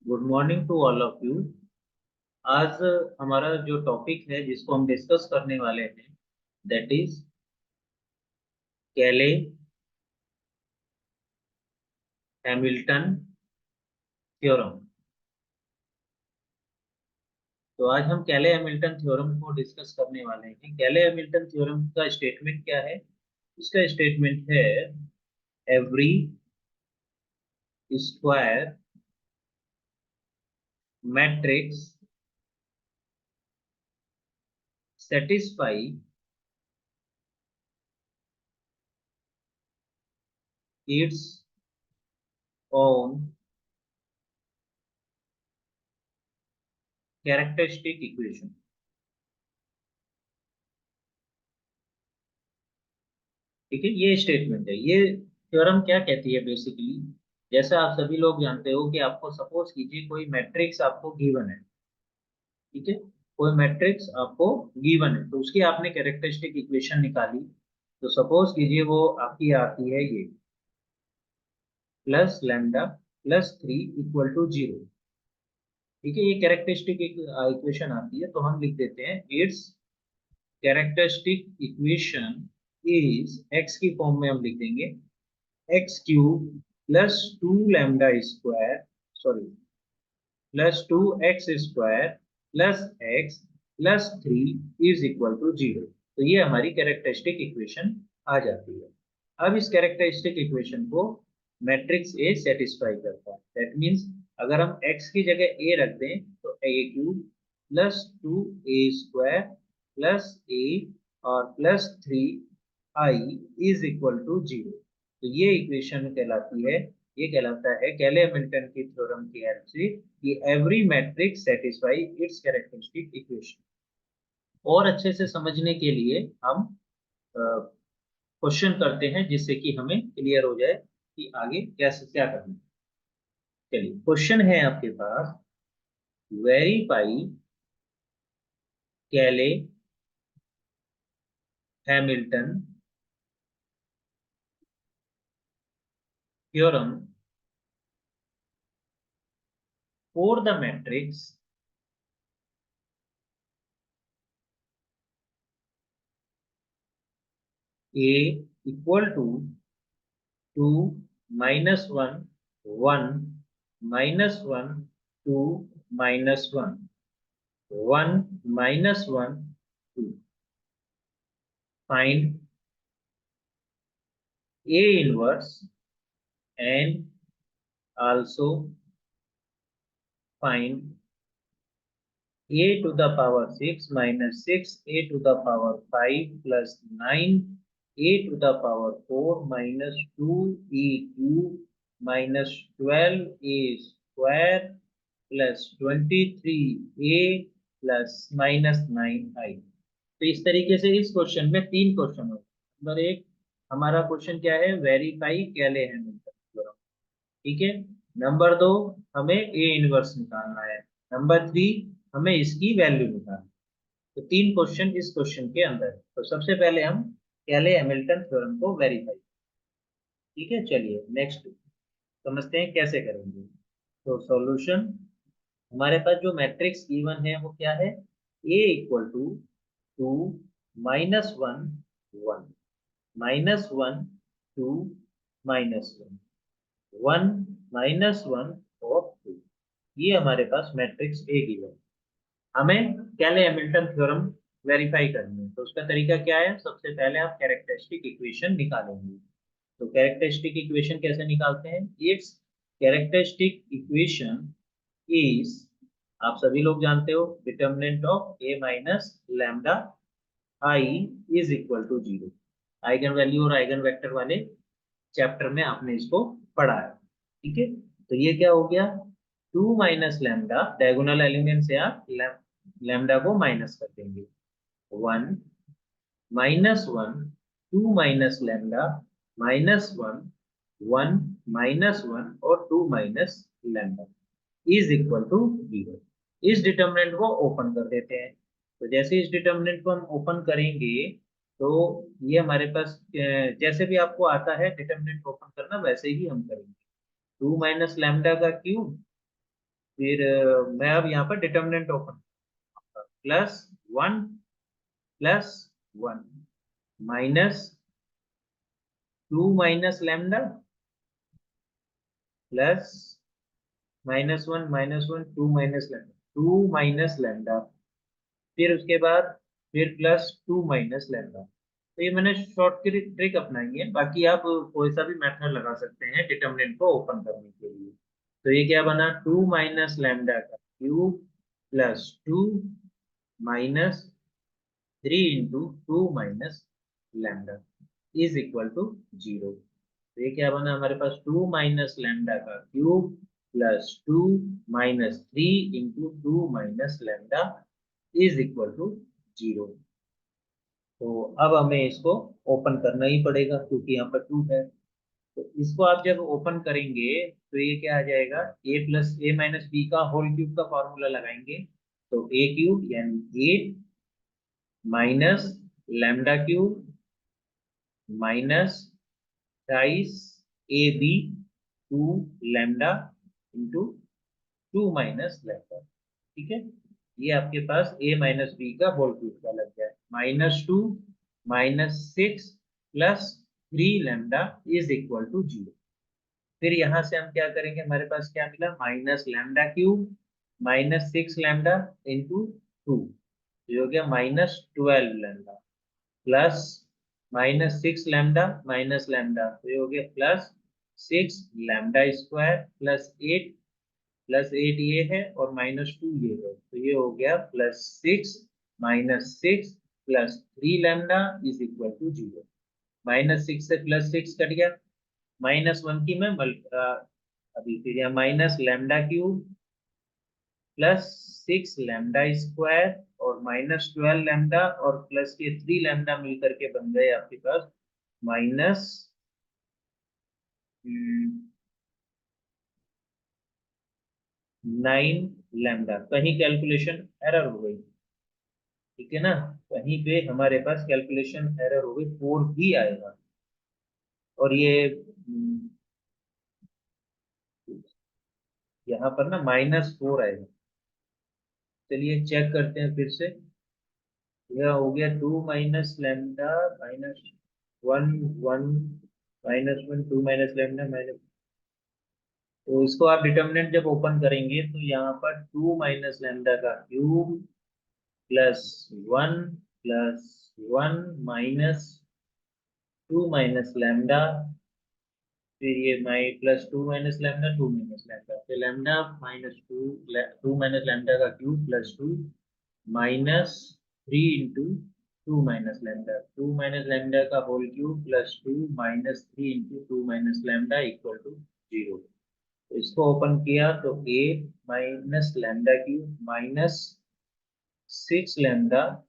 Good morning to all of you. आज हमारा जो टॉपिक है जिसको हम डिस्कस करने वाले हैं दैट इज कैले हैमिल्टन थ्योरम। तो आज हम कैले हैमिल्टन थ्योरम को डिस्कस करने वाले हैं। कैले हैमिल्टन थ्योरम का स्टेटमेंट क्या है? इसका स्टेटमेंट है every square matrix satisfy its own characteristic equation. ठीक है, ये स्टेटमेंट है। ये थ्योरम क्या कहती है बेसिकली, जैसा आप सभी लोग जानते हो कि आपको सपोज कीजिए कोई मैट्रिक्स आपको गिवन है। ठीक है, कोई मैट्रिक्स आपको गिवन है तो उसकी आपने कैरेक्टरिस्टिक इक्वेशन निकाली। तो सपोज कीजिए वो आपकी आती है ये plus lambda plus 3 equal to 0। ठीक है, ये कैरेक्टरिस्टिक इक्वेशन आती है तो हम लिख देते हैं it's characteristic equation is x की फॉर्म में हम लिख देंगे x cube plus 2 lambda square, sorry, plus 2 x square plus x plus 3 is equal to 0। तो ये हमारी कैरेक्टरिस्टिक इक्वेशन आ जाती है। अब इस कैरेक्टरिस्टिक इक्वेशन को मैट्रिक्स ए सेटिस्फाई करता है। दैट मीन्स अगर हम x की जगह a रख दें तो a cube plus 2a square plus a और प्लस 3i इज इक्वल टू 0। तो ये इक्वेशन कहलाती है, ये कहलाता है कैले हैमिल्टन की थ्योरम की हेल्प से कि every matrix satisfy its characteristic equation. और अच्छे से समझने के लिए हम क्वेश्चन करते हैं जिससे कि हमें क्लियर हो जाए कि आगे कैसे क्या करना है। चलिए, क्वेश्चन है आपके पास, verify Cayley Hamilton theorem for the matrix A equal to 2 - 1 1 -1 2 -1 1 -1 2। Find A inverse and also find A to the power 6 minus 6 A to the power 5 plus 9 A to the power 4 minus 2 A cube minus 12 A square plus 23 A plus minus 9 I। तो इस तरीके से इस question में तीन question होते हैं। Number एक, हमारा क्वेश्चन क्या है, वेरीफाई कैले हैमिल्टन थ्योरम। ठीक है। नंबर दो, हमें ए इनवर्स निकालना है। नंबर थ्री, हमें इसकी वैल्यू निकालना है। तो तीन क्वेश्चन इस क्वेश्चन के अंदर है। तो सबसे पहले हम कैले हैमिल्टन थ्योरम को वेरीफाई। ठीक है, चलिए नेक्स्ट समझते हैं कैसे करेंगे। तो सॉल्यूशन, हमारे पास जो मैट्रिक्स गिवन है वो क्या है, ए इक्वल टू 2 - 1 1 -1 2 -1 1 -1 और 2। ये हमारे पास मैट्रिक्स ए गिवन। हमें कैले हैमिल्टन थ्योरम वेरीफाई करनी है तो उसका तरीका क्या है, सबसे पहले आप कैरेक्टरिस्टिक इक्वेशन निकालेंगे। तो कैरेक्टरिस्टिक इक्वेशन कैसे निकालते हैं, इट्स कैरेक्टरिस्टिक इक्वेशन इज, आप सभी लोग जानते हो, determinant of A minus lambda I is equal to 0। Eigen value और आइगन वेक्टर वाले चैप्टर में आपने इसको पढ़ा है। ठीक है, तो ये क्या हो गया, 2 - लैम्डा, डायगोनल एलिमेंट से आप लैम्डा को माइनस कर देंगे। 1 - 1 2 - लैम्डा -1 1 -1 और 2 - लैम्डा इज इक्वल टू 0। इस डिटर्मिनेंट को ओपन कर देते हैं। तो जैसे इस डिटर्मिनेंट को हम ओपन करेंगे तो ये हमारे पास जैसे भी आपको आता है डिटर्मिनेंट ओपन करना वैसे ही हम करेंगे। 2 - लैम्डा का क्यूब फिर मैं अब यहाँ पर determinant open, +1 +1 -2 minus lambda plus -1 2 minus lambda, 2 minus lambda, फिर उसके बाद फिर +2 माइनस लैम्डा। तो ये मैंने शॉर्ट ट्रिक अपनाई है, बाकी आप कोई सा भी मेथड लगा सकते हैं डिटर्मिनेंट को ओपन करने के लिए। तो ये क्या बना, 2 माइनस लैम्डा का cube +2 minus 3 into 2 minus lambda is equal to 0। तो ये क्या बना हमारे पास, 2 माइनस लैम्डा का cube +2 minus 3 into 2 minus lambda is equal to 0। तो अब हमें इसको ओपन करना ही पड़ेगा क्योंकि यहाँ पर 2 है। तो इसको आप जब ओपन करेंगे तो ये क्या आ जाएगा, a+a-b का होल क्यूब का फॉर्मूला लगाएंगे। तो a क्यूब यानी 8 minus lambda cube minus 28 ab 2 lambda into 2 minus lambda. ठीक है, ये आपके पास a-b का होल क्यूब का लग गया, -2 -6 +3 लैम्डा इज इक्वल टू 0। फिर यहां से हम क्या करेंगे, हमारे पास क्या मिला, minus lambda cube -6 lambda into 2, जो हो गया -12 lambda, plus -6 lambda minus lambda, तो ये हो गया +6 लैम्डा स्क्वायर +8 ये है और -2 ये है, तो ये हो गया +6 -6 +3 लैम्डा इज इक्वल टू 0। -6 से +6 कट गया, -1 की मैं अभी फिर यहाँ minus lambda cube +6 lambda square और -12 लैम्डा और प्लस के 3 लैम्डा मिलकर के बन गए आपके पास माइनस 9 लैम्डा। कहीं कैलकुलेशन एरर हो गई, ठीक है ना, कहीं पे हमारे पास कैलकुलेशन एरर हो गई, 4 भी आएगा। और ये यहाँ पर ना -4 आएगा। चलिए चेक करते हैं फिर से। यह हो गया 2 minus lambda -1 1 -1 2 minus lambda minus. तो इसको आप डिटर्मिनेंट जब ओपन करेंगे तो यहाँ पर 2 माइनस लैम्डा का क्यूब +1 +1 -2 माइनस लैम्डा, फिर ये +2 माइनस लैम्डा 2 माइनस लैम्डा, फिर लैम्डा -2 माइनस लैम्डा का cube +2 -3 into 2 minus lambda, 2 minus lambda का whole cube +2 -3 into 2 minus lambda equal to 0। तो इसको ओपन किया तो a minus lambda cube -6 lambda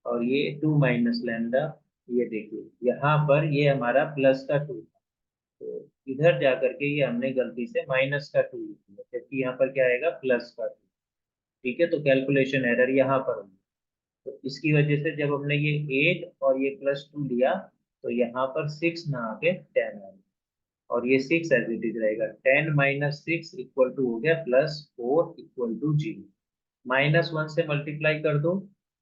और ये 2 माइनस लैम्डा। ये देखिए यहाँ पर ये हमारा प्लस का 2, तो इधर जाकर के ये हमने गलती से माइनस का 2 लिख दिया, जबकि यहाँ पर क्या आएगा, प्लस का 2। ठीक है, तो कैलकुलेशन एरर यहाँ पर होगी। तो इसकी वजह से जब हमने ये 8 और ये +2 लिया तो यहाँ पर 6 ना आके 10 आ गया, और ये 6 एज इट इज रहेगा। 10 माइनस 6 इक्वल टू हो गया +4 इक्वल टू 0। -1 से मल्टीप्लाई कर दो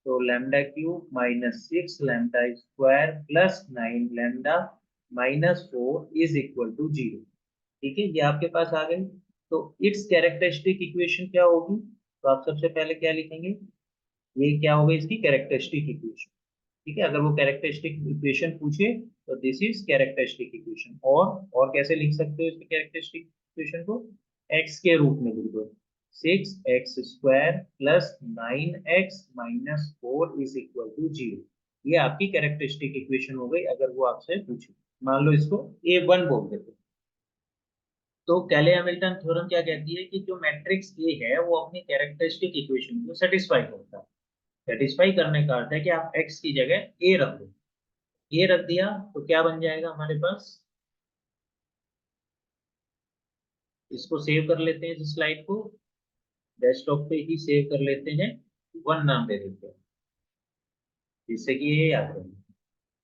तो lambda cube -6 lambda square +9 lambda -4 is equal to 0। ठीक है, ये आपके पास आ गई। तो इट्स कैरेक्टरिस्टिक इक्वेशन क्या होगी, तो आप सबसे पहले क्या लिखेंगे, ये क्या होगा, इसकी कैरेक्टरिस्टिक इक्वेशन। ठीक है, अगर वो कैरेक्टरिस्टिक इक्वेशन पूछे तो दिस इज कैरेक्टरिस्टिक इक्वेशन। और कैसे लिख सकते हो इसकी कैरेक्टरिस्टिक इक्वेशन को, एक्स के रूप में लिख दो, 6x² +9x-4 is equal to 0। ये आपकी कैरेक्टरिस्टिक इक्वेशन हो गई अगर वो आपसे पूछे। मान लो इसको A1 बोल देते हैं। तो कैले हैमिल्टन थ्योरम क्या कहती है कि जो मैट्रिक्स ए है वो अपनी कैरेक्टरिस्टिक इक्वेशन को सेटिस्फाई करता है। सेटिस्फाई करने का अर्थ है कि आप x की जगह a रख दो, a रख दिया तो क्या बन जाएगा हमारे पास, इसको सेव कर लेते हैं इस स्लाइड को, डेस्कटॉप पे ही सेव कर लेते हैं, 1 नाम दे देते हैं जिससे कि ये याद रहे।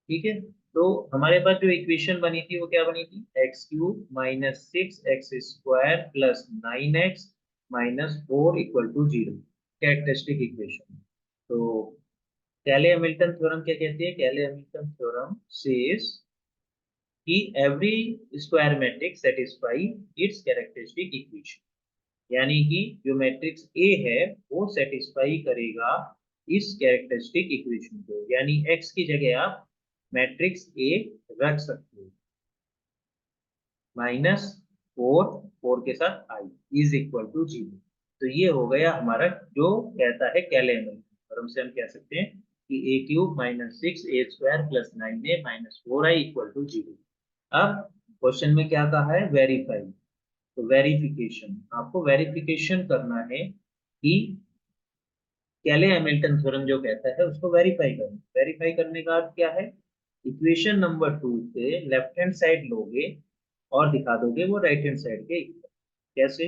ठीक है, तो हमारे पास जो इक्वेशन बनी थी वो क्या बनी थी, x cube minus 6x² plus 9x minus 4 equal to 0, characteristic equation. तो कैले हैमिल्टन थ्योरम क्या कहती है, कैले हैमिल्टन थ्योरम सेज कि every square matrix satisfy its characteristic equation, यानी कि जो मैट्रिक्स ए है वो सेटिस्फाई करेगा इस कैरेक्टरिस्टिक इक्वेशन को, यानी एक्स की जगह आप मैट्रिक्स ए रख सकते हो, माइनस 4, 4 के साथ आई इज इक्वल टू 0। तो ये हो गया हमारा जो कहता है कैले हैमिल्टन, और हमसे हम कह सकते हैं कि a cube minus 6a² plus 9a minus 4i equal to 0। अब क्वेश्चन में क्या कहा है, वेरीफाई। तो वेरिफिकेशन, आपको वेरिफिकेशन करना है कि कैले हैमिल्टन थ्योरम जो कहता है उसको वेरीफाई करना। वेरीफाई करने का अर्थ क्या है, इक्वेशन नंबर 2 से लेफ्ट हैंड साइड लोगे और दिखा दोगे वो राइट हैंड साइड के इक्वल। कैसे,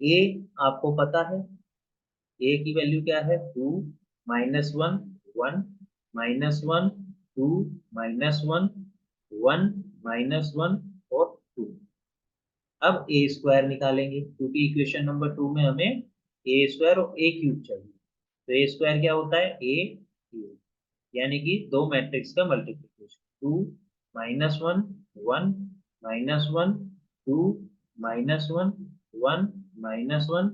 ए आपको पता है, ए की वैल्यू क्या है 2, -1 1, -1 2, -1 1, -1 और 2। अब ए स्क्वायर निकालेंगे क्योंकि इक्वेशन नंबर 2 में हमें ए स्क्वायर और ए क्यूब चाहिए। तो ए स्क्वायर क्या होता है, ए क्यूब, यानी कि दो मैट्रिक्स का मल्टीप्लिकेशन, 2 -1 1 -1 2 -1 1 -1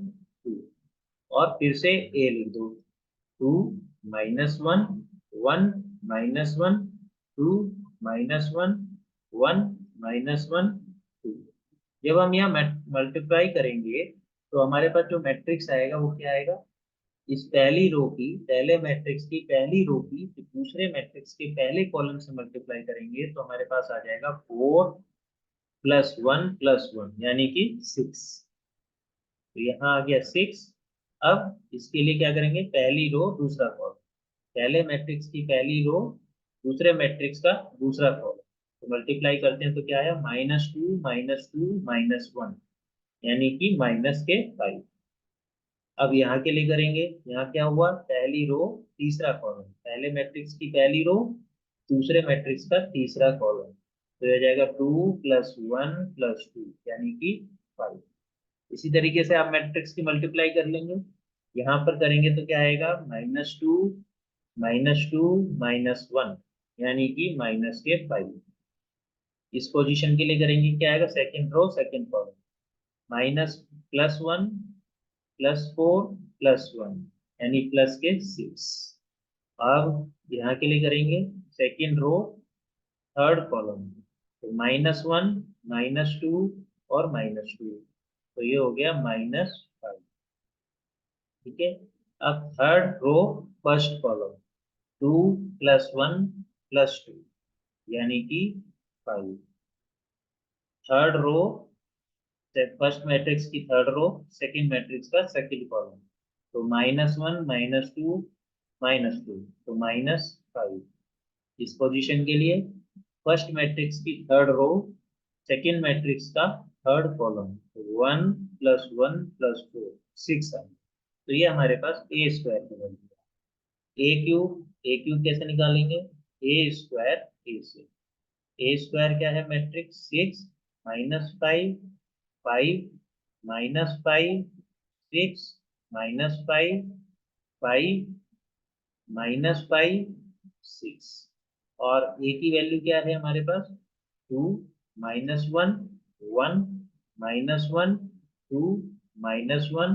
2, और फिर से ए लिख दो, 2 -1 1 -1 2 -1 1 -1 2। जब हम यहाँ मल्टीप्लाई करेंगे तो हमारे पास जो मैट्रिक्स आएगा वो क्या आएगा, इस पहली रो की, पहले मैट्रिक्स की पहली रो की दूसरे मैट्रिक्स के पहले कॉलम से मल्टीप्लाई करेंगे तो हमारे पास आ जाएगा 4 प्लस 1 प्लस 1 यानी कि 6। तो यहाँ आ गया 6। अब इसके लिए क्या करेंगे, पहली रो दूसरा कॉलम, पहले मैट्रिक्स की पहली रो दूसरे मैट्रिक्स का दूसरा कॉलम, तो मल्टीप्लाई करते हैं तो क्या है, -2 -2 -1 यानी कि -5। अब यहाँ के लिए करेंगे, यहाँ क्या हुआ, पहली रो तीसरा कॉलम, पहले मैट्रिक्स की पहली रो दूसरे मैट्रिक्स का तीसरा कॉलम, तो यह जाएगा 2 + 1 + 2 यानी कि 5। इसी तरीके से आप मैट्रिक्स की मल्टीप्लाई कर लेंगे, यहाँ पर करेंगे तो क्या आएगा, -2 -2 -1 यानी कि -5। इस पोजीशन के लिए करेंगे क्या आएगा, सेकंड रो सेकंड कॉलम, -+1 +4 +1 यानी प्लस के 6। अब यहाँ के लिए करेंगे सेकंड रो थर्ड कॉलम, तो -1 -2 और -2, तो ये हो गया -5। ठीक है। अब थर्ड रो फर्स्ट कॉलम, 2 + 1 + 2 यानी कि 5। थर्ड रो फर्स्ट मैट्रिक्स की थर्ड रो सेकंड मैट्रिक्स का सेकंड कॉलम, तो -1 -2 -2 तो -5। इस पोजीशन के लिए फर्स्ट मैट्रिक्स की थर्ड रो सेकंड मैट्रिक्स का थर्ड कॉलम, 1 + 1 + 4 6 है। तो ये हमारे पास ए स्क्वायर की वैल्यू है। ए क्यूब कैसे निकालेंगे, ए स्क्वायर ए से, ए स्क्वायर क्या है, मैट्रिक्स 6 -5 5 -5 6 -5 5 -5 6, और ए की वैल्यू क्या है हमारे पास, 2 -1 1 -1 2 -1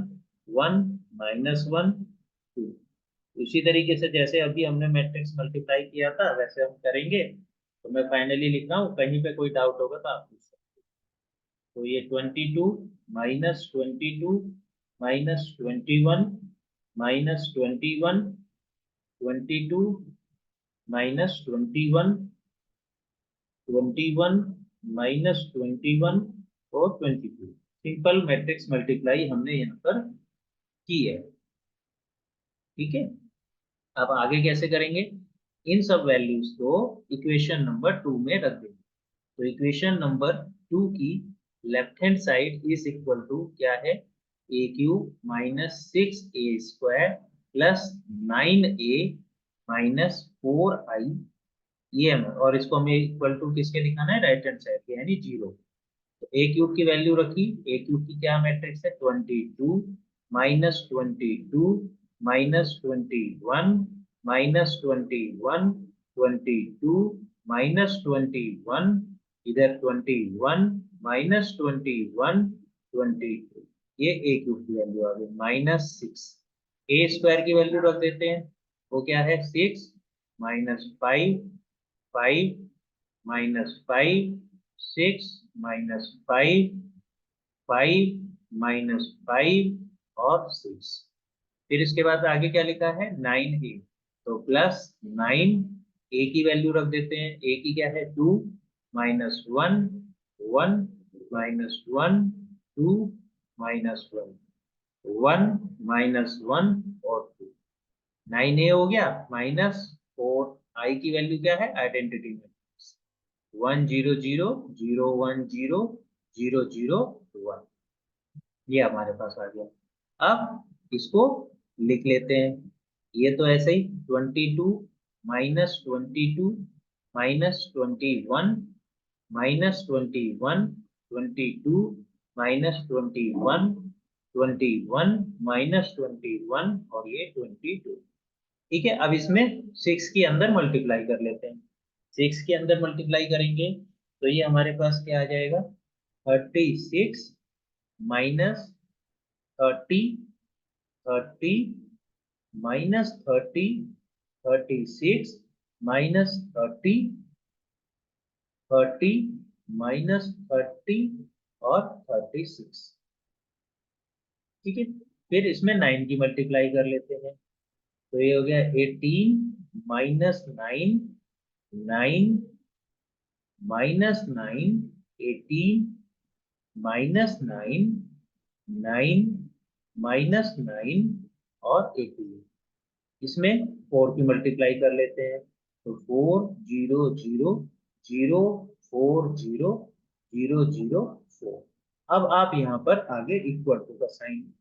1 -1 2। उसी तरीके से जैसे अभी हमने मैट्रिक्स मल्टीप्लाई किया था वैसे हम करेंगे। तो मैं फाइनली लिख रहा हूँ, कहीं पे कोई डाउट होगा तो आप पूछ सकते हो। तो ये 22 -22 -21 -21 22 -21 21 -21 और 22। सिंपल मैट्रिक्स मल्टीप्लाई हमने यहाँ पर की है। ठीक है। अब आगे कैसे करेंगे, इन सब वैल्यूज को इक्वेशन नंबर 2 में रख देंगे। तो इक्वेशन नंबर 2 की left hand side is equal to क्या है, ए cube -6a² plus 9a minus 4i ये और इसको हमें इक्वल टू किसके दिखाना है, राइट हैंड साइड के, यानी 0। तो ए क्यूब की वैल्यू रखी, ए क्यूब की क्या मैट्रिक्स है, 22 -22 -21 -21 22 -21, इधर 21 -21 22, ये ए क्यूब की वैल्यू आ गई -6। ए स्क्वायर की वैल्यू रख देते हैं, वो क्या है 6 -5 5 -5 6 -5 5 -5 और 6। फिर इसके बाद आगे क्या लिखा है 9a, तो +9, a की वैल्यू रख देते हैं, a की क्या है 2 -1 1 -1 2 -1 1 -1 और 2, 9a हो गया -4। i की वैल्यू क्या है, आइडेंटिटी में 1 0 0 0 1 0 0 0 1, ये हमारे पास आ गया। अब इसको लिख लेते हैं, ये तो ऐसे ही 22 -22 -21 -21 22 -21 21 -21 और ये 22। ठीक है, अब इसमें 6 के अंदर मल्टीप्लाई कर लेते हैं। 6 के अंदर मल्टीप्लाई करेंगे तो ये हमारे पास क्या आ जाएगा, 36 -30 30 -30 36 -30 30 -30 और 36। ठीक है, फिर इसमें 9 की मल्टीप्लाई कर लेते हैं, तो ये हो गया 18 -9 9 -9 18 -9 9 -9 और 18। इसमें 4 की मल्टीप्लाई कर लेते हैं, तो 4 0 0 0 4 0 0 0 4। अब आप यहाँ पर आगे इक्वल टू का साइन,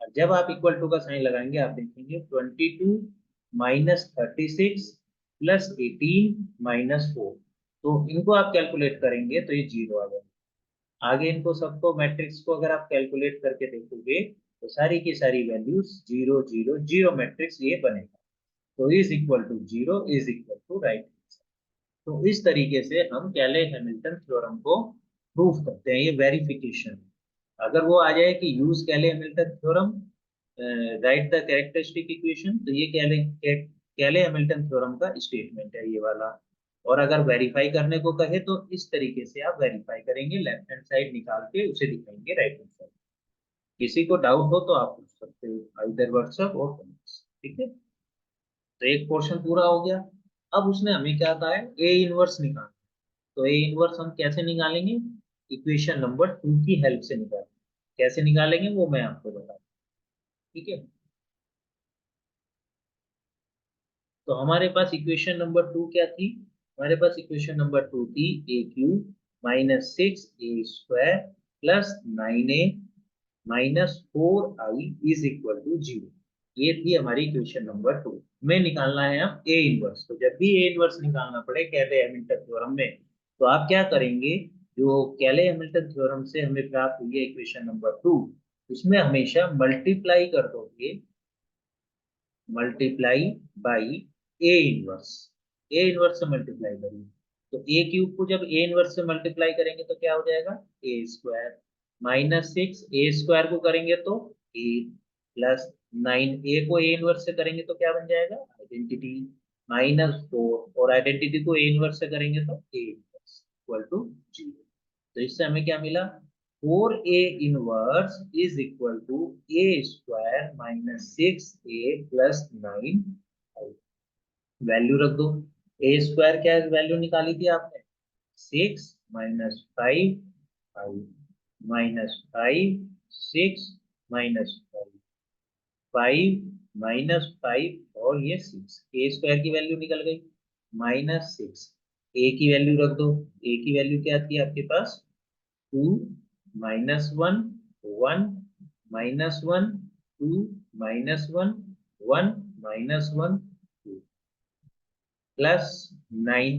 और जब आप इक्वल टू का साइन लगाएंगे आप देखेंगे 22 -36 +18 -4, तो इनको आप कैलकुलेट करेंगे तो ये 0 आ जाएगा। आगे इनको सबको मैट्रिक्स को अगर आप कैलकुलेट करके देखोगे तो सारी की सारी वैल्यूज 0 0 0 मैट्रिक्स ये बनेगा। तो is equal to 0 is equal to right answer. तो इस तरीके से हम कैले हैमिल्टन थ्योरम को प्रूव करते हैं, ये वेरिफिकेशन। अगर वो आ जाए कि यूज कैले Hamilton theorem, right the characteristic equation, तो ये कैले हैमिल्टन थ्योरम का स्टेटमेंट है ये वाला। और अगर वेरीफाई करने को कहे तो इस तरीके से आप वेरीफाई करेंगे, लेफ्ट हैंड साइड निकाल के उसे दिखाएंगे राइट हैंड साइड। किसी को डाउट हो तो आप पूछ सकते हो इधर व्हाट्सएप और कमेंट्स। ठीक है, तो एक पोर्शन पूरा हो गया। अब उसने हमें क्या कहा है, ए इनवर्स निकालना। तो ए इनवर्स हम कैसे निकालेंगे, इक्वेशन नंबर 2 की हेल्प से निकालेंगे। कैसे निकालेंगे वो मैं आपको बताऊँ। ठीक है, तो हमारे पास इक्वेशन नंबर 2 क्या थी, हमारे पास इक्वेशन नंबर 2 थी a cube -6a² +9a -4i is equal to 0। ये थी हमारी इक्वेशन नंबर 2 में निकालना है हम ए इनवर्स। तो जब भी ए इनवर्स निकालना पड़े कैले हैमिल्टन थ्योरम में, तो आप क्या करेंगे, जो कैले हैमिल्टन थ्योरम से हमें प्राप्त हुई है इक्वेशन नंबर 2, उसमें हमेशा मल्टीप्लाई कर दोगे, multiply by A inverse. A inverse से मल्टीप्लाई करिए, तो ए क्यूब को जब ए इनवर्स से मल्टीप्लाई करेंगे तो क्या हो जाएगा, a² -6 a² को करेंगे तो a +9 a को ए इनवर्स से करेंगे तो क्या बन जाएगा, आइडेंटिटी -4, और आइडेंटिटी को ए इनवर्स से करेंगे तो a इनवर्स इक्वल टू 0। तो इससे हमें क्या मिला, 4a inverse is equal to a² -6a +9। Value रख दो, a² क्या वैल्यू निकाली थी आपने, 6 -5 5 -5 6 -5 5 -5 और ये 6, a² की वैल्यू निकल गई -6। a की वैल्यू रख दो, a की वैल्यू क्या थी आपके पास 2 -1 1 -1 2 -1 1 -1 2। प्लस 9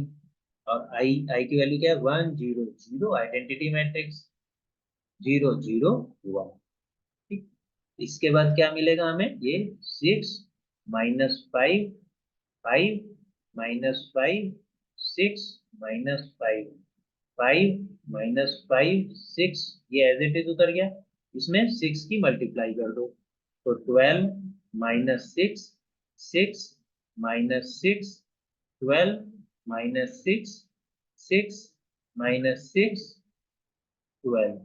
और आई की वैल्यू क्या है 1 0 0 आइडेंटिटी मैट्रिक्स 0 0 1। ठीक। इसके बाद क्या मिलेगा हमें ये 6 -5 5 -5 6 -5 5 -5 6 ये एज इट इज उतर गया। इसमें 6 की मल्टीप्लाई कर दो तो 12 -6 6 -6 12 -6 6 -6 12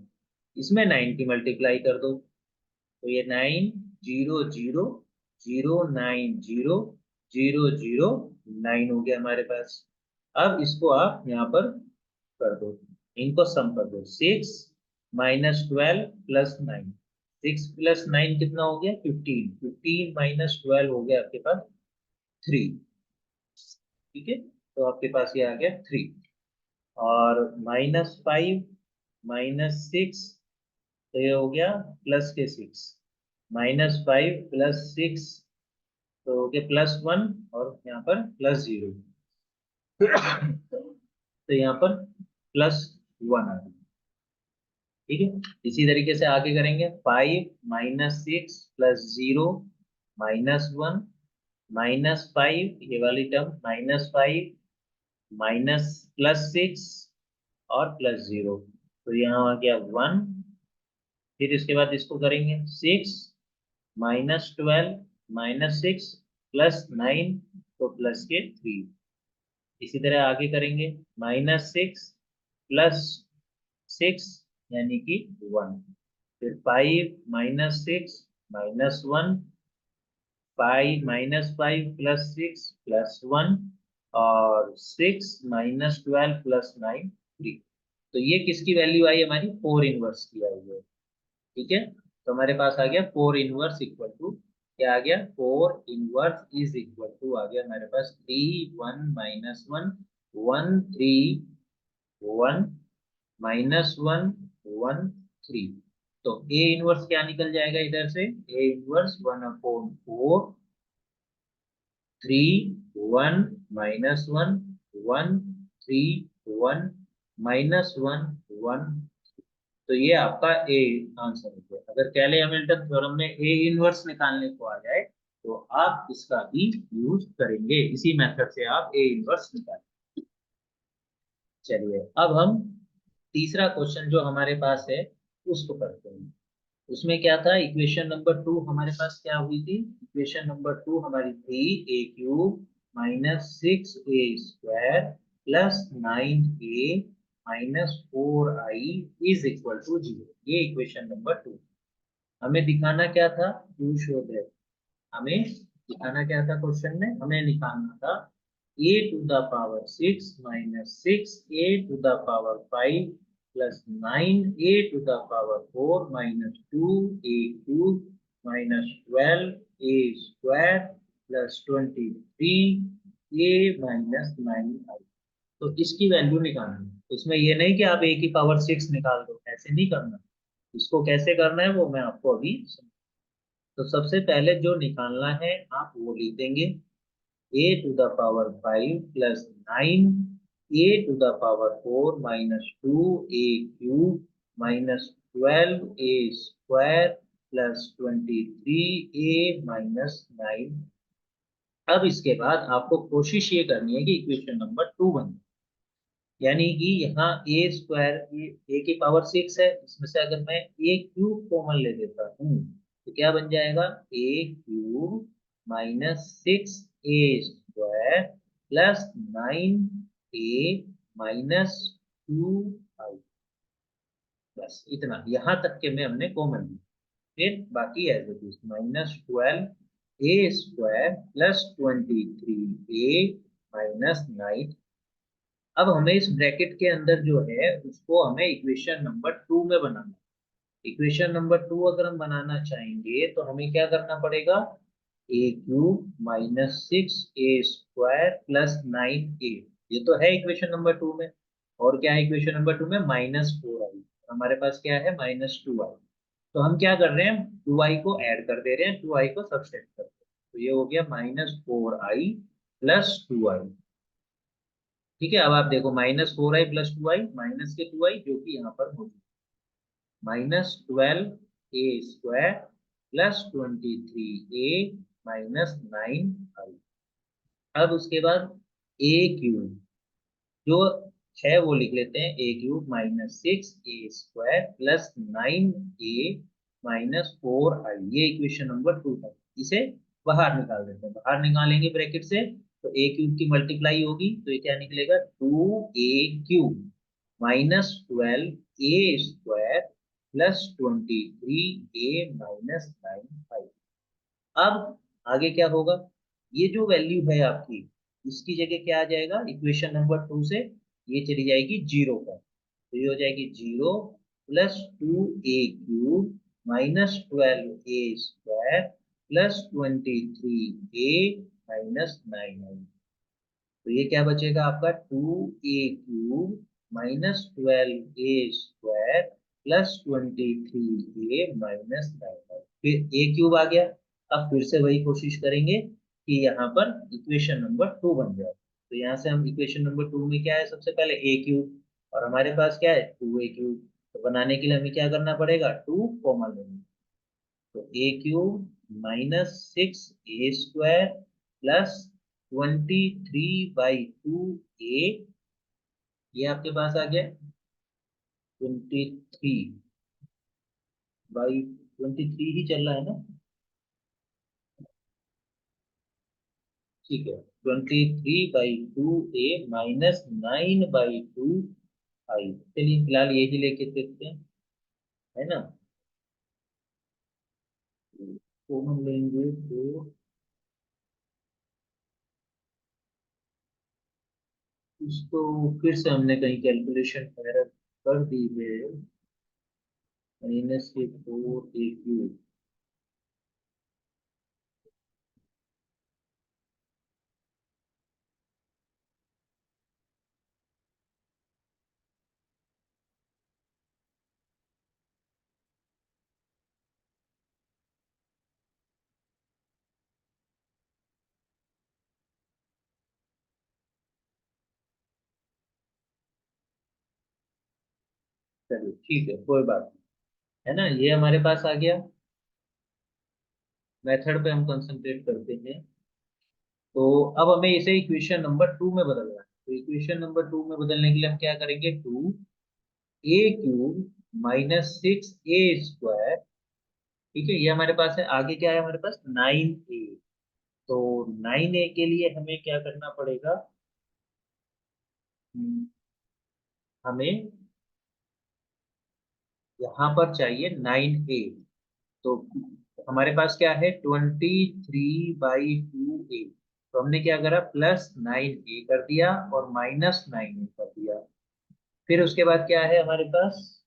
इसमें 9 की मल्टीप्लाई कर दो तो ये 9 0 0 0 9 0 0 0 9 हो गया हमारे पास। अब इसको आप यहाँ पर कर दो, इनको सम कर दो 6 -12 प्लस 9 6 प्लस 9 कितना हो गया 15 15 -12 हो गया आपके पास 3। ठीक है, तो आपके पास ये आ गया 3 और -5 -6 तो ये हो गया प्लस के 6 -5 प्लस 6 तो हो गया +1 और यहाँ पर +0 तो यहाँ पर +1 आ गया। ठीक है, इसी तरीके से आगे करेंगे 5 -6 +0 -1 -5 ये वाली टर्म -5 माइनस +6 और +0 तो यहाँ आ गया 1। फिर इसके बाद इसको करेंगे 6 -12 -6 +9 तो प्लस के 3। इसी तरह आगे करेंगे -6 +6 यानी कि 1। फिर 5 -6 -1 5 -5 +6 +1 और 6 -12 +9 3। तो ये किसकी वैल्यू आई हमारी 4 इनवर्स की आई है। ठीक है, तो हमारे पास आ गया 4 इनवर्स इक्वल टू क्या आ गया 4 इनवर्स इज इक्वल टू आ गया हमारे पास 3 1 -1 1 3 1 -1 1 3। तो ए इनवर्स क्या निकल जाएगा इधर से ए इनवर्स 1/4 3 1 -1 1 3 1 -1 1। तो ये आपका ए आंसर हो गया। अगर कैले हैमिल्टन थ्योरम में ए इनवर्स निकालने को आ जाए तो आप इसका भी यूज करेंगे, इसी मेथड से आप ए इनवर्स निकालेंगे। चलिए अब हम तीसरा क्वेश्चन जो हमारे पास है उसको करते हैं। उसमें क्या था इक्वेशन नंबर 2 हमारे पास क्या हुई थी इक्वेशन नंबर 2 हमारी थी a³ -6a² +9a -4i is equal to 0। ये इक्वेशन नंबर 2। हमें दिखाना क्या था टू शो दैट, हमें दिखाना क्या था क्वेश्चन में हमें निकालना था a⁶ -6a⁵ +9a⁴ -2a³ -12a² +23a−9i। तो इसकी वैल्यू निकालनी है। इसमें ये नहीं कि आप a�6 निकाल दो, ऐसे नहीं करना। इसको कैसे करना है वो मैं आपको अभी तो सबसे पहले जो निकालना है आप वो लिख देंगे a⁵ +9 a⁴ -2a³ -12a² +23a−9। अब इसके बाद आपको कोशिश ये करनी है कि इक्वेशन नंबर 2 बने, यानी कि यहाँ a² है, इसमें से अगर मैं a³ कॉमन ले लेता हूँ तो क्या बन जाएगा a³ -6a² +9a−2i। बस इतना यहाँ तक के में हमने कॉमन लिया। फिर बाकी as it is -12a² +23a−9। अब हमें इस ब्रैकेट के अंदर जो है उसको हमें इक्वेशन नंबर 2 में बनाना। इक्वेशन नंबर 2 अगर हम बनाना चाहेंगे तो हमें क्या करना पड़ेगा a³ -6a² +9a। ये तो है इक्वेशन नंबर 2 में। और क्या है इक्वेशन नंबर 2 में -4i। हमारे पास क्या है -2i। तो हम क्या कर रहे हैं 2i को ऐड कर दे रहे हैं 2i को सबट्रैक्ट कर रहे हैं। तो ये हो गया -4i +2i। ठीक है, अब आप देखो -4i + 2i, माइनस के 2i जो कि यहाँ पर मौजूद, -12a² + 23a -9i। अब उसके बाद a³ जो है वो लिख लेते हैं, a³ -6a² + 9a -4i। ये इक्वेशन नंबर 2 है। इसे बाहर निकाल देते हैं, बाहर निकालेंगे ब्रैकेट से तो a³ की मल्टीप्लाई होगी तो ये क्या निकलेगा, 2a³ -12a² + 23a -9i। अब आगे क्या होगा, ये जो वैल्यू है आपकी, इसकी जगह क्या आ जाएगा इक्वेशन नंबर 2 से, ये चली जाएगी 0 पर, तो ये हो जाएगी 0 + 2a³ -12a² + 23a -9i। तो ये क्या बचेगा आपका, 2a³ -12a² + 23a -9i। फिर a³ आ गया। अब फिर से वही कोशिश करेंगे कि यहाँ पर इक्वेशन नंबर 2 बन जाए। तो यहाँ से हम इक्वेशन नंबर 2 में क्या है, सबसे पहले a³ और हमारे पास क्या है 2a³। तो बनाने के लिए हमें क्या करना पड़ेगा, 2 कॉमन लेंगे। तो a³ -6a² + 23/2a, ये आपके पास आ गया 23/23 ही चल रहा है ना, ठीक है, 23/2a -9/2i। चलिए फिलहाल यही लेके देखते हैं, है ना। कॉमन लेंगे तो इसको फिर से हमने कहीं कैलकुलेशन एरर कर दी है, -4a³। चलिए ठीक है, कोई बात नहीं, है ना, ये हमारे पास आ गया। मेथड पे हम कंसंट्रेट करते हैं। तो अब हमें इसे इक्वेशन नंबर 2 में बदलना है। तो इक्वेशन नंबर 2 में बदलने के लिए हम क्या करेंगे, 2a³ -6a²। ठीक है, ये हमारे पास है। आगे क्या है हमारे पास, 9a। तो 9a के लिए हमें क्या करना पड़ेगा, हम्म, हमें यहाँ पर चाहिए 9a। तो हमारे पास क्या है, 23/2a। तो हमने क्या करा, +9a कर दिया और -9a कर दिया। फिर उसके बाद क्या है हमारे पास,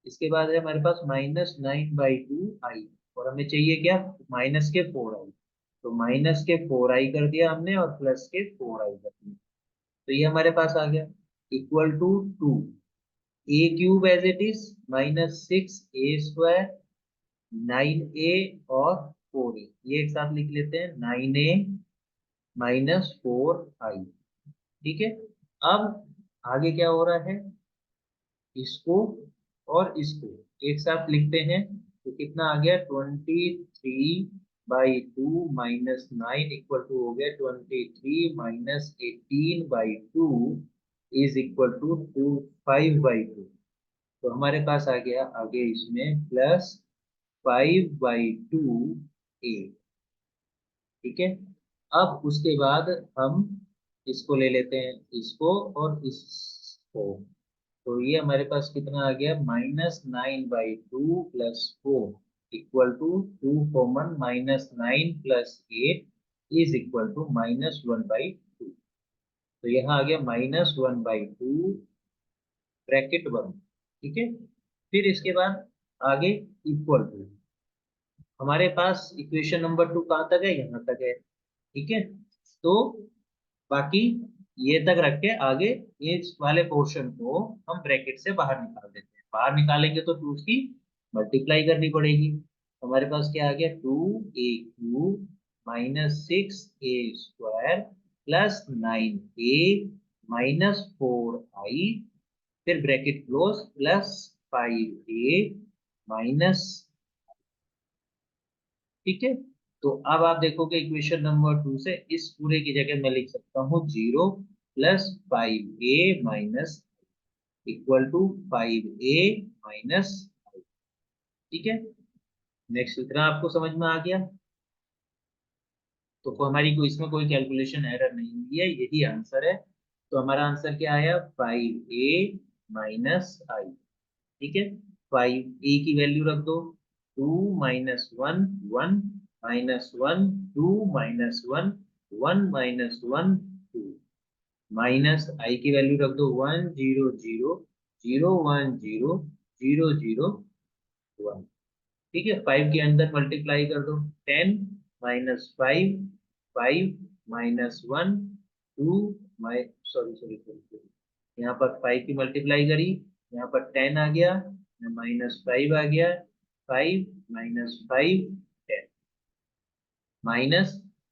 इसके बाद है हमारे पास -9/2i, और हमें चाहिए क्या, -4i। तो -4i कर दिया हमने और +4i कर दिया। तो ये हमारे पास आ गया = 2 a³ as it is -6a², 9a और 4a, ये एक साथ लिख लेते हैं, 9a -4i। ठीक है, अब आगे क्या हो रहा है, इसको और इसको एक साथ लिखते हैं। तो कितना आ गया, 23/2 -9 हो गया 23 - 18/2 = 5/2। तो हमारे पास आ गया आगे इसमें +5/2a। ठीक है, अब उसके बाद हम इसको ले लेते हैं, इसको और इसको। तो ये हमारे पास कितना आ गया, -9/2 + 4 = 2 कॉमन -9 + 8 -1/2। तो यहाँ आ गया -1/2 ब्रैकेट बंद। ठीक है, फिर इसके बाद आगे इक्वल टू, हमारे पास इक्वेशन नंबर 2 कहाँ तक है, यहाँ तक है। ठीक है, तो बाकी ये तक रख के आगे ये इस वाले पोर्शन को हम ब्रैकेट से बाहर निकाल देते हैं। बाहर निकालेंगे तो 2 की मल्टीप्लाई करनी पड़ेगी। हमारे पास क्या आ गया, 2a³ -6a² + 9a -4i, फिर bracket close, plus 5a minus, ठीक है। तो अब आप देखोगे इक्वेशन नंबर 2 से इस पूरे की जगह मैं लिख सकता हूँ 0 plus 5a minus equal to 5a minus, ठीक है। नेक्स्ट इतना आपको समझ में आ गया। तो हमारी को इसमें कोई कैलकुलेशन एरर नहीं हुई है, यही आंसर है। तो हमारा आंसर क्या आया, 5a माइनस आई, ठीक है। 5a की वैल्यू रख दो, 2 minus 1 1 minus 1 2 minus 1 1 minus 1 2, minus i की वैल्यू रख दो 1 0 0 0 1 0 0 0 1, ठीक है। 5 के अंदर मल्टीप्लाई कर दो, 10 माइनस 5 5 माइनस 1 2 माइ सॉरी सॉरी सॉरी, यहाँ पर 5 की मल्टीप्लाई करी, यहाँ पर 10 आ गया, माइनस 5 आ गया, 5 माइनस 5 10, माइनस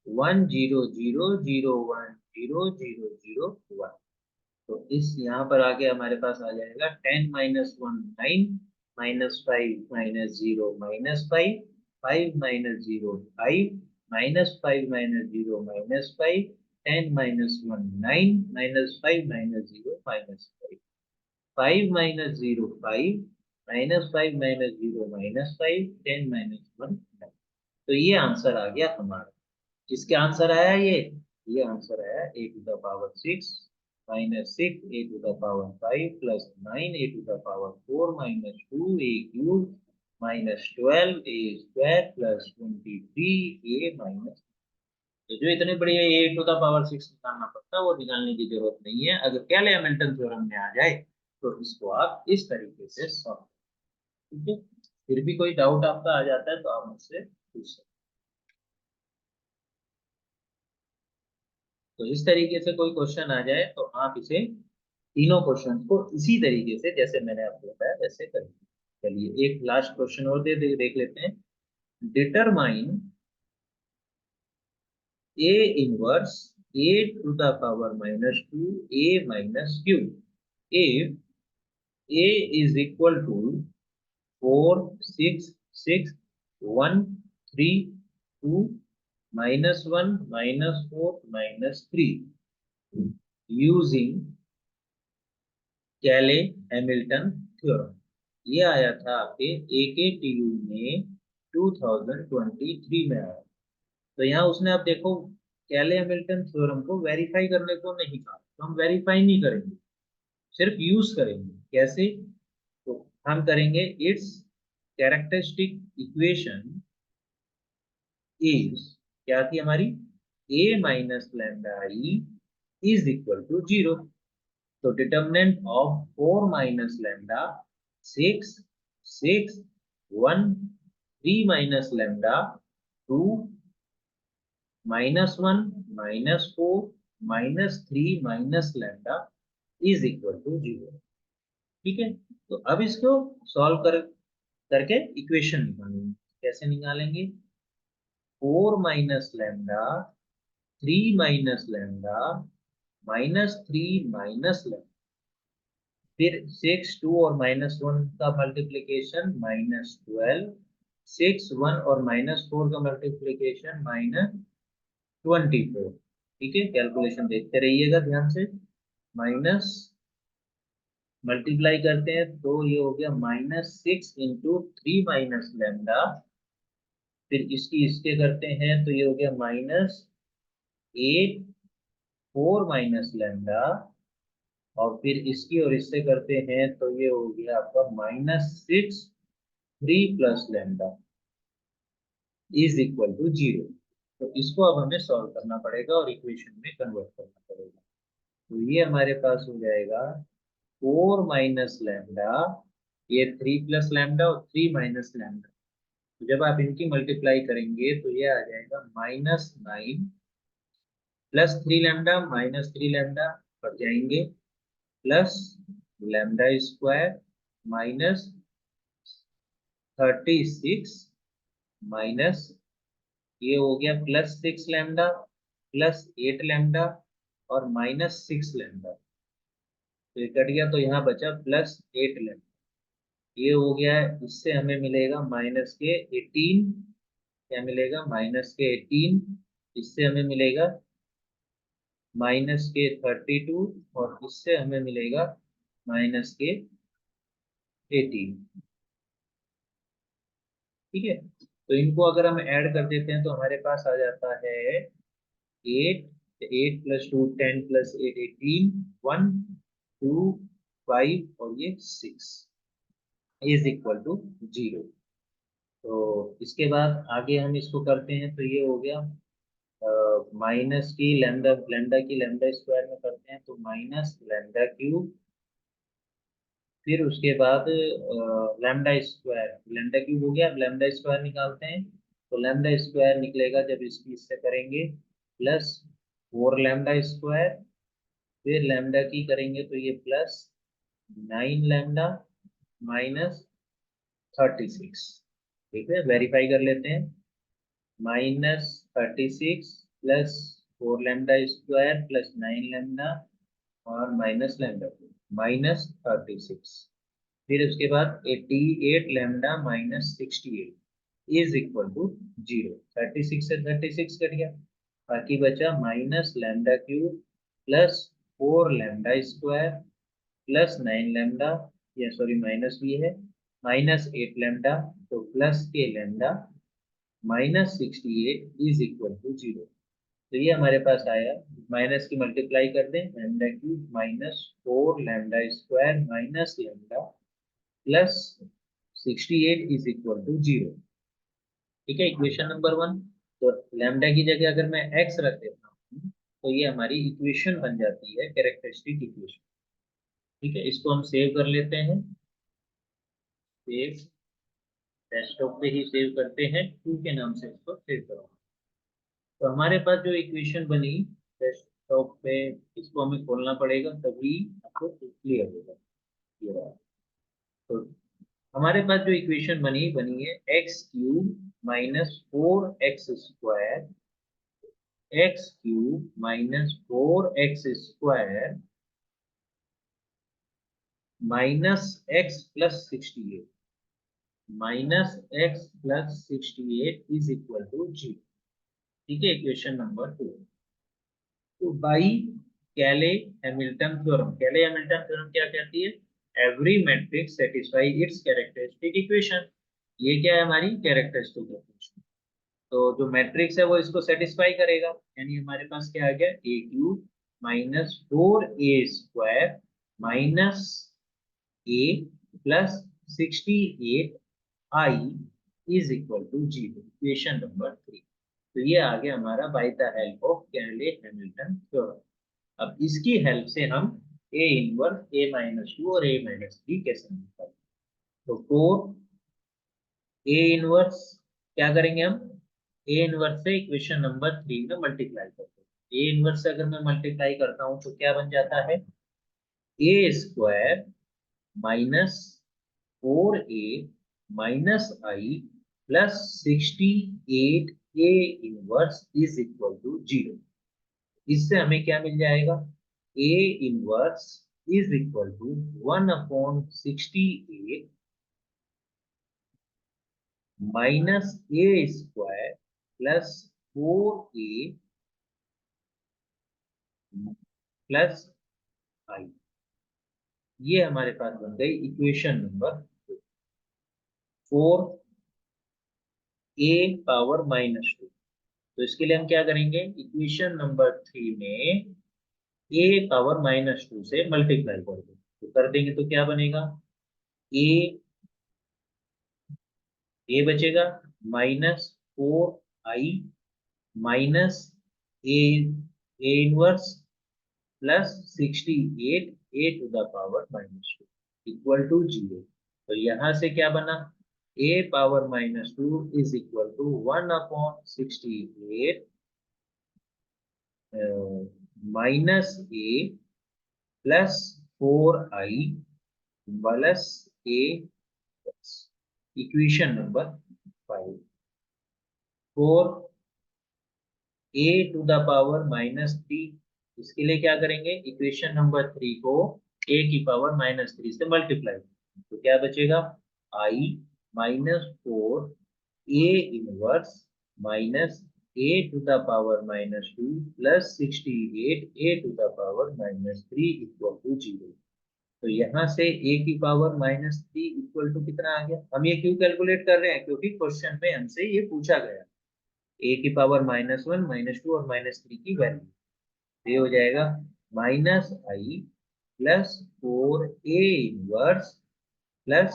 1 0 0 0 1 0 0 0 1। तो इस यहाँ पर आगे हमारे पास आ जाएगा 10 minus 1 9 minus 5 minus 0 minus 5 5 minus 0 5 minus 5 minus 0 minus 5 10 minus 1 9 minus 5 minus 0 minus 5 5 minus 0 5 minus 5 minus 0 minus 5 10 minus 1 9। तो ये आंसर आ गया हमारा। किसके आंसर आया ये आंसर आया a to the power 6 minus 6 a to the power 5 plus 9 a to the power 4 minus 2 a cube minus 12 a square plus 23 a minus. तो जो इतने बड़े ए टू द पावर 6 निकालना पड़ता है वो निकालने की जरूरत नहीं है। अगर कैले हैमिल्टन थ्योरम में आ जाए तो इसको आप इस तरीके से सॉल्व, ठीक है। फिर भी कोई डाउट आपका आ जाता है तो आप मुझसे पूछ सकते हैं। तो इस तरीके से कोई क्वेश्चन आ जाए तो आप इसे तीनों क्वेश्चन को इसी तरीके से जैसे मैंने आपको बताया वैसे करेंगे। चलिए एक लास्ट क्वेश्चन और देख लेते हैं। Determine a inverse a to the power minus 2 a minus q if a is equal to 4 6 6 1 3 2 minus 1 minus 4 minus 3 using कैले हैमिल्टन थ्योरम। ये आया था आपके AKTU में 2023 में आया। तो यहाँ उसने आप देखो कैले हैमिल्टन थ्योरम को वेरीफाई करने को नहीं कहा, तो हम वेरीफाई नहीं करेंगे, सिर्फ यूज करेंगे। कैसे, तो हम करेंगे इट्स कैरेक्टरिस्टिक इक्वेशन इज, क्या थी हमारी, a minus lambda I is equal to 0। तो determinant of 4 minus lambda 6 6 1 3 minus lambda 2 minus 1 minus 4 minus 3 minus lambda is equal to 0, ठीक है। तो अब इसको सॉल्व करके इक्वेशन निकालेंगे। कैसे निकालेंगे, 4 minus lambda 3 minus lambda minus 3 minus lambda, फिर 6 2 और माइनस 1 का मल्टीप्लीकेशन माइनस 12 6 1 और माइनस 4 का मल्टीप्लीकेशन माइनस 24, ठीक है। कैलकुलेशन देखते रहिएगा ध्यान से। माइनस मल्टीप्लाई करते हैं तो ये हो गया माइनस 6 इंटू 3 माइनस लैम्डा, फिर इसकी इसके करते हैं तो ये हो गया माइनस 8 4 माइनस लैम्डा, और फिर इसकी और इससे करते हैं तो ये हो गया आपका minus 6 3 plus lambda is equal to 0। तो इसको अब हमें सॉल्व करना पड़ेगा और इक्वेशन में कन्वर्ट करना पड़ेगा। तो ये हमारे पास हो जाएगा 4 माइनस लैम्डा, ये 3 प्लस लैम्डा और 3 माइनस लैम्डा। तो जब आप इनकी मल्टीप्लाई करेंगे तो ये आ जाएगा minus 9 plus 3 lambda minus 3 lambda cut जाएंगे, plus lambda square minus 36 minus ये हो गया प्लस 6 लैम्डा प्लस 8 लैम्डा, और -6 लैम्डा, तो ये कट गया तो यहाँ बचा +8 लैम्डा। ये हो गया है, इससे हमें मिलेगा -18। क्या मिलेगा? -18। इससे हमें मिलेगा -32, और इससे हमें मिलेगा -18। ठीक है, तो इनको अगर हम ऐड कर देते हैं तो हमारे पास आ जाता है 8। 8 + 2 10 + 8 18, 1 2 5 और ये 6 इज इक्वल टू 0। तो इसके बाद आगे हम इसको करते हैं, तो ये हो गया माइनस की लैम्डा, लैम्डा की लैम्डा स्क्वायर में करते हैं तो -λ³ फिर उसके बाद लैम्डा क्यूब हो गया। अब लैम्डा स्क्वायर निकालते हैं, तो लैम्डा स्क्वायर निकलेगा जब इसकी इससे करेंगे +4 लैम्डा स्क्वायर, फिर लैम्डा की करेंगे तो ये +9 लैम्डा -36। ठीक है, वेरीफाई कर लेते हैं। -36 +4 लैम्डा स्क्वायर +9 लैम्डा और -λ, -36। फिर उसके बाद 88 लैम्डा -68 इज इक्वल टू 0। 36 से 36 कट गया, बाकी बचा -λ³ +4 लैम्डा स्क्वायर +9 लैम्डा, या सॉरी माइनस भी है, -8 लैम्डा, तो प्लस के लैम्डा -68 इज इक्वल टू 0। तो ये हमारे पास आया, माइनस की मल्टीप्लाई कर दें, λ³ -4 लैम्डा स्क्वायर -लैम्डा +68 इज इक्वल टू 0। ठीक है, इक्वेशन नंबर 1। तो लैम्डा की जगह अगर मैं x रख देता हूँ तो ये हमारी इक्वेशन बन जाती है, कैरेक्टरिस्टिक इक्वेशन। ठीक है, इसको हम सेव कर लेते हैं। सेव, डेस्कटॉप पे ही सेव करते हैं, 2 के नाम से इसको सेव करो। तो हमारे पास जो इक्वेशन बनी डेस्कटॉप पे, इसको हमें खोलना पड़ेगा तभी आपको क्लियर होगा। ये रहा। तो हमारे पास जो इक्वेशन बनी बनी है x³ -4x² x³ -4x² -x + 68 -x + 68 is equal to 0। ठीक है, इक्वेशन नंबर 2। तो बाई कैले हैमिल्टन थ्योरम, कैले हैमिल्टन थ्योरम क्या कहती है? Every matrix satisfy its characteristic equation. ये क्या है? हमारी कैरेक्टरिस्टिक इक्वेशन। तो जो मैट्रिक्स है वो इसको सेटिस्फाई करेगा, यानी हमारे पास क्या आ गया? a³ -4a² -a + 68i is equal to 0, equation number 3। तो ये आ गया हमारा by the help of Cayley Hamilton theorem. अब इसकी हेल्प से हम a इनवर्स a-2 और a-3 कैसे निकालें? तो 4 a इनवर्स क्या करेंगे हम? a इनवर्स से इक्वेशन नंबर 3 में मल्टीप्लाई करते हैं। a इनवर्स से अगर मैं मल्टीप्लाई करता हूं तो क्या बन जाता है? a² -4a - i +68 a inverse is equal to 0। इससे हमें क्या मिल जाएगा? a inverse is equal to 1/68 -a² +4a +i। ये हमारे पास बन गई इक्वेशन नंबर 4 a⁻²। तो इसके लिए हम क्या करेंगे? इक्वेशन नंबर 3 में a⁻² से मल्टीप्लाई कर देंगे, तो कर देंगे तो क्या बनेगा? a a बचेगा -4i -a inverse +68 a⁻² equal to 0। तो यहां से क्या बना? a⁻² is equal to 1/68 -a +4i +a, equation number 5। 4 a⁻³ इसके लिए क्या करेंगे, इक्वेशन नंबर 3 को a की पावर -3 से मल्टीप्लाई, तो क्या बचेगा, I -4 a inverse minus a to the power -2 plus 68 a to the power -3 equal to 0। तो यहाँ से a की पावर -3 इक्वल टू कितना आ गया, हम ये क्यों कैलकुलेट कर रहे हैं, क्योंकि क्वेश्चन में हमसे ये पूछा गया a की पावर -1 -2 और -3 की वैल्यू। ये हो जाएगा -I plus 4a inverse plus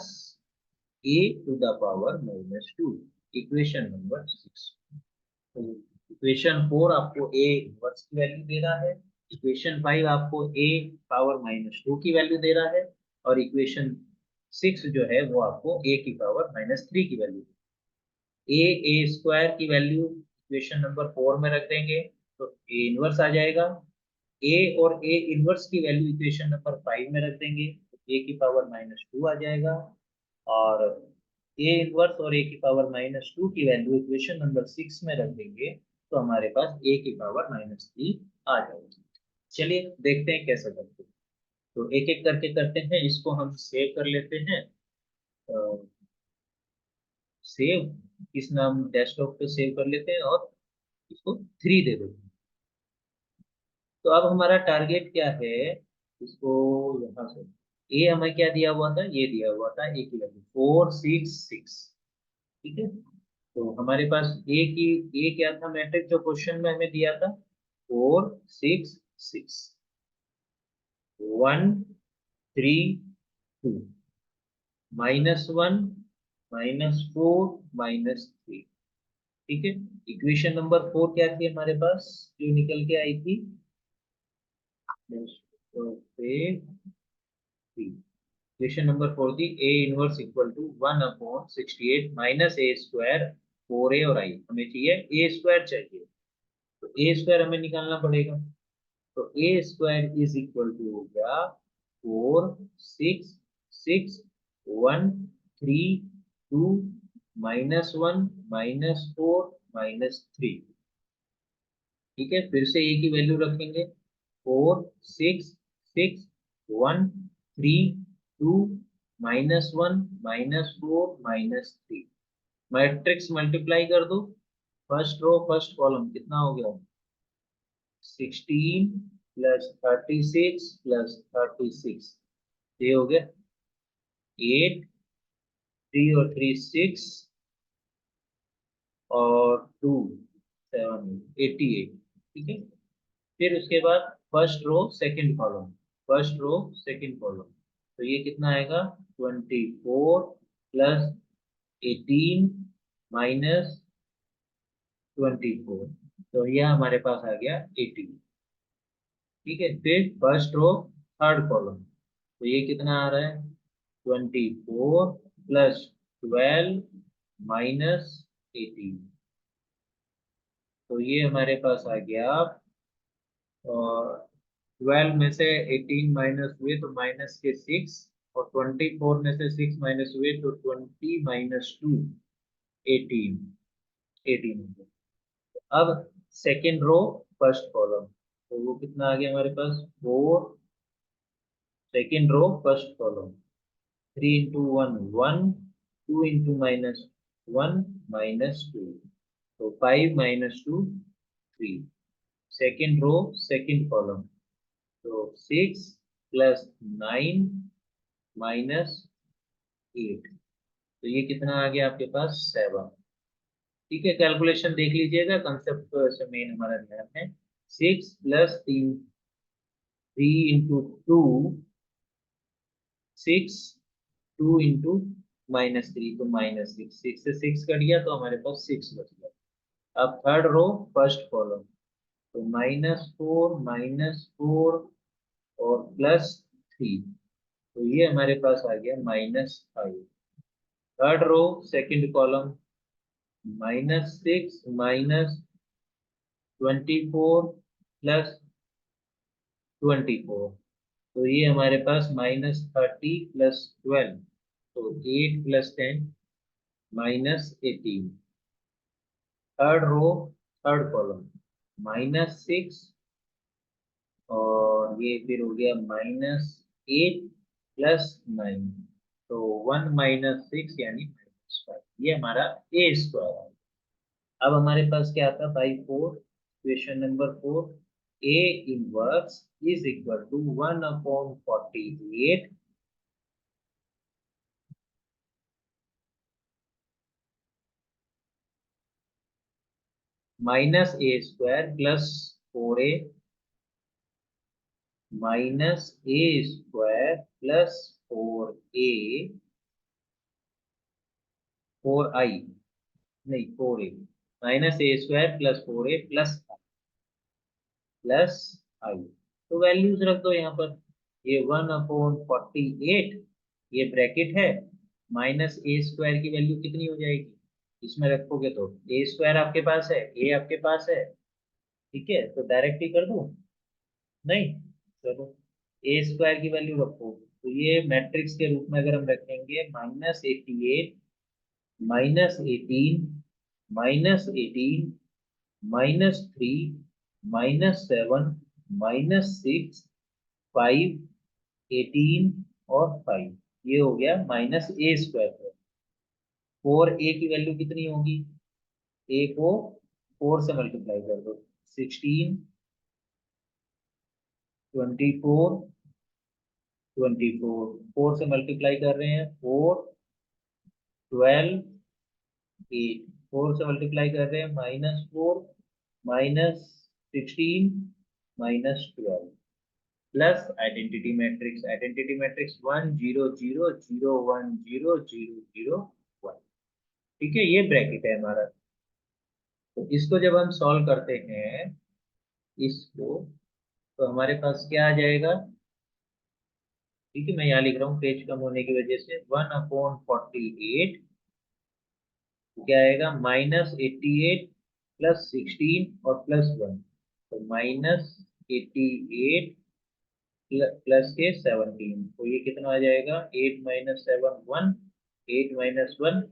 a to the power -2, equation number 6। तो इक्वेशन 4 आपको a इनवर्स की वैल्यू दे रहा है, इक्वेशन 5 आपको a पावर -2 की वैल्यू दे रहा है, और इक्वेशन 6 जो है वो आपको a की पावर -3 की वैल्यू। ए स्क्वायर की वैल्यू इक्वेशन नंबर 4 में रख देंगे तो ए इनवर्स आ जाएगा, ए और ए इनवर्स की वैल्यू इक्वेशन नंबर 5 में रख देंगे तो ए की पावर -2 आ जाएगा, और ए इनवर्स और ए की पावर -2 की वैल्यू इक्वेशन नंबर 6 में रख देंगे तो हमारे पास ए की पावर -3 आ जाएगी। चलिए देखते हैं कैसे करते हैं। तो एक एक करके करते हैं, इसको हम सेव कर लेते हैं। सेव किस नाम, डेस्कटॉप पे सेव कर लेते हैं और इसको 3 दे देते हैं। तो अब हमारा टारगेट क्या है, इसको यहाँ से, ए हमें क्या दिया हुआ था, ये दिया हुआ था ए की वैल्यू 466, ठीक है। तो हमारे पास ए क्या था, मैट्रिक्स जो क्वेश्चन में हमें दिया था 466 1 3 2 -1 -4 -3, ठीक है। इक्वेशन नंबर 4 क्या थी हमारे पास जो निकल के आई थी, इक्वेशन नंबर 4 थी A inverse equal to 1/68 minus A square 4a और आई, हमें चाहिए ए स्क्वायर चाहिए, तो ए स्क्वायर हमें निकालना पड़ेगा। तो ए स्क्वायर इज इक्वल टू हो गया 4 6 6 1 3 2 -1 -4 -3, ठीक है। फिर से ए की वैल्यू रखेंगे 4 6 6 1 3 2 -1 -4 -3, मैट्रिक्स मल्टीप्लाई कर दो, फर्स्ट रो फर्स्ट कॉलम कितना हो गया, 16 प्लस 36 प्लस 36, ये हो गया 8, 3 और 3 6 और 2 7 88, ठीक है। फिर उसके बाद first row second column, first row second column, तो ये कितना आएगा 24 प्लस 18 माइनस 24, तो ये हमारे पास आ गया 18, ठीक है। फिर फर्स्ट रो थर्ड कॉलम, तो ये कितना आ रहा है 24 प्लस 12 माइनस 18, तो ये हमारे पास आ गया, और 12 में से 18 माइनस हुए तो माइनस के 6, और 24 में से 6 माइनस हुए तो 20 -2 18, 18 हो गया। अब सेकेंड रो फर्स्ट कॉलम, तो वो कितना आ गया हमारे पास 4, second row first column 3 into 1 1, 2 into -1 -2, तो 5 -2 3, सेकेंड रो सेकेंड कॉलम, तो 6 प्लस 9 -8, तो ये कितना आ गया आपके पास 7, ठीक है। कैलकुलेशन देख लीजिएगा, कंसेप्ट से मेन हमारा ध्यान है, 6 प्लस 3, 3 इंटू 2 6, 2 इंटू -3 तो -6, 6 से 6 कट गया तो हमारे पास 6 बच गया। अब थर्ड रो फर्स्ट कॉलम, तो -4 और +3, तो ये हमारे पास आ गया -5। थर्ड रो सेकंड कॉलम -6 -24 +24, तो ये हमारे पास -30 +12, तो 8 + 10 -18। थर्ड रो थर्ड कॉलम -6 और ये फिर हो गया -8 + 9, तो 1 - 6 यानी -5, ये हमारा ए स्क्वायर है। अब हमारे पास क्या आता है by 4, question number 4, A inverse is equal to 1/48 -a² + 4a -a² + 4a 4i, नहीं 4a, -a² + 4a + i, तो वैल्यूज रख दो यहाँ पर। ये 1/48, ये ब्रैकेट है, -a² की वैल्यू कितनी हो जाएगी, इसमें रखोगे तो a² आपके पास है, a आपके पास है, ठीक है, तो डायरेक्ट ही कर दूं, नहीं, चलो a² की वैल्यू रखो, तो ये मैट्रिक्स के रूप में अगर हम रखेंगे -88 -18 -18 -3 -7 -6 5 18 और 5, ये हो गया -a²। 4a की वैल्यू कितनी होगी, a को 4 से मल्टीप्लाई कर दो, 16 24 24, 4 से मल्टीप्लाई कर रहे हैं, 4 12 8, 4 से मल्टीप्लाई कर रहे हैं, -4 -16 -12 प्लस आइडेंटिटी मैट्रिक्स 1 0 0 0 1 0 0 0 1, ठीक है, ये ब्रैकेट है हमारा। तो इसको जब हम सॉल्व करते हैं इसको, तो हमारे पास क्या आ जाएगा, ठीक है, मैं यहाँ लिख रहा हूँ पेज कम होने की वजह से, 1/48 क्या आएगा, -88 + 16 और +1, तो -88 प्लस के 17, तो ये कितना आ जाएगा, 8 - 7 1, 8 - 1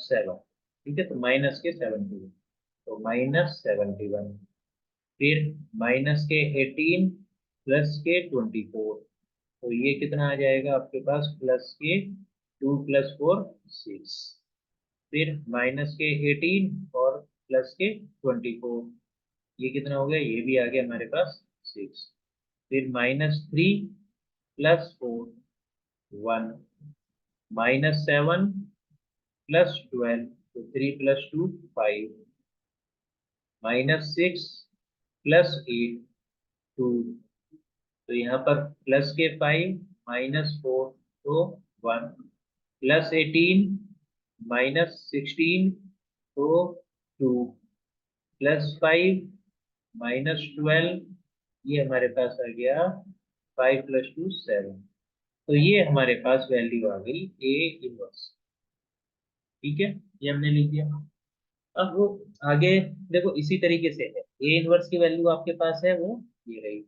7, ठीक है, तो माइनस के 17, तो -71, फिर माइनस के 18 प्लस के 24, तो ये कितना आ जाएगा आपके पास, प्लस के 2 + 4 6, फिर माइनस के 18 और प्लस के 24, ये कितना हो गया, ये भी आ गया हमारे पास 6, फिर -3 + 4 1, -7 + 12, तो 3 + 2 5, -6 + 8 2, तो यहाँ पर प्लस के 5 -4 तो 1, +18 -16 तो 2, +5 -12, ये हमारे पास आ गया 5 + 2 7, तो ये हमारे पास वैल्यू आ गई ए इनवर्स, ठीक है, ये हमने लिख दिया। अब वो आगे देखो इसी तरीके से है, ए इनवर्स की वैल्यू आपके पास है वो ये रही,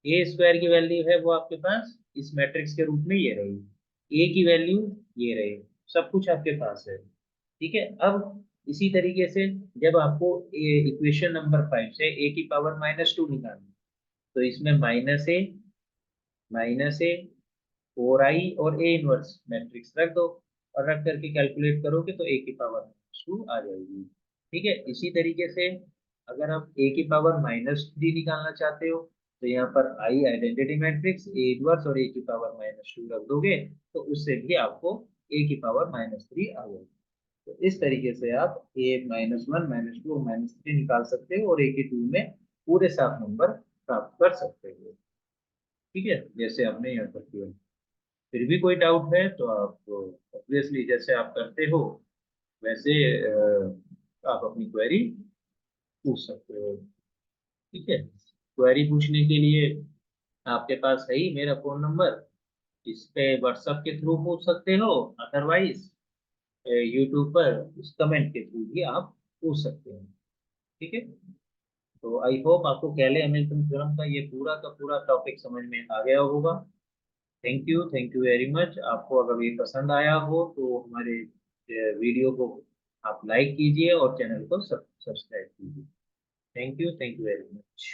a² की वैल्यू है वो आपके पास इस मैट्रिक्स के रूप में ये रही, a की वैल्यू ये रही, सब कुछ आपके पास है, ठीक है। अब इसी तरीके से जब आपको इक्वेशन नंबर 5 से a की पावर -2 निकालनी, तो इसमें -a 4i और a इनवर्स मैट्रिक्स रख दो, और रख करके कैलकुलेट करोगे तो a की पावर -2 आ जाएगी, ठीक है। इसी तरीके से अगर आप a की पावर -3 निकालना चाहते हो, तो यहाँ पर i identity matrix a inverse और a की पावर -2 रख दोगे, तो उससे भी आपको a की पावर -3 आ जाएगी। तो इस तरीके से आप a -1 -2 -3 निकाल सकते हो और a की 2 में पूरे 7 नंबर प्राप्त कर सकते हो, ठीक है, जैसे आपने यहाँ पर किया। फिर भी कोई डाउट है तो आप ऑब्वियसली जैसे आप करते हो वैसे आप अपनी क्वेरी पूछ सकते हो, ठीक है। क्वेरी पूछने के लिए आपके पास है ही मेरा फोन नंबर, इस पे व्हाट्सएप के थ्रू पूछ सकते हो, अदरवाइज यूट्यूब पर उस कमेंट के थ्रू भी आप पूछ सकते हो, ठीक है। तो आई होप आपको कैले हैमिल्टन थ्योरम का ये पूरा का पूरा टॉपिक समझ में आ गया होगा। Thank you very much. आपको अगर ये पसंद आया हो तो हमारे वीडियो को आप लाइक कीजिए और चैनल को सब्सक्राइब कीजिए। Thank you very much.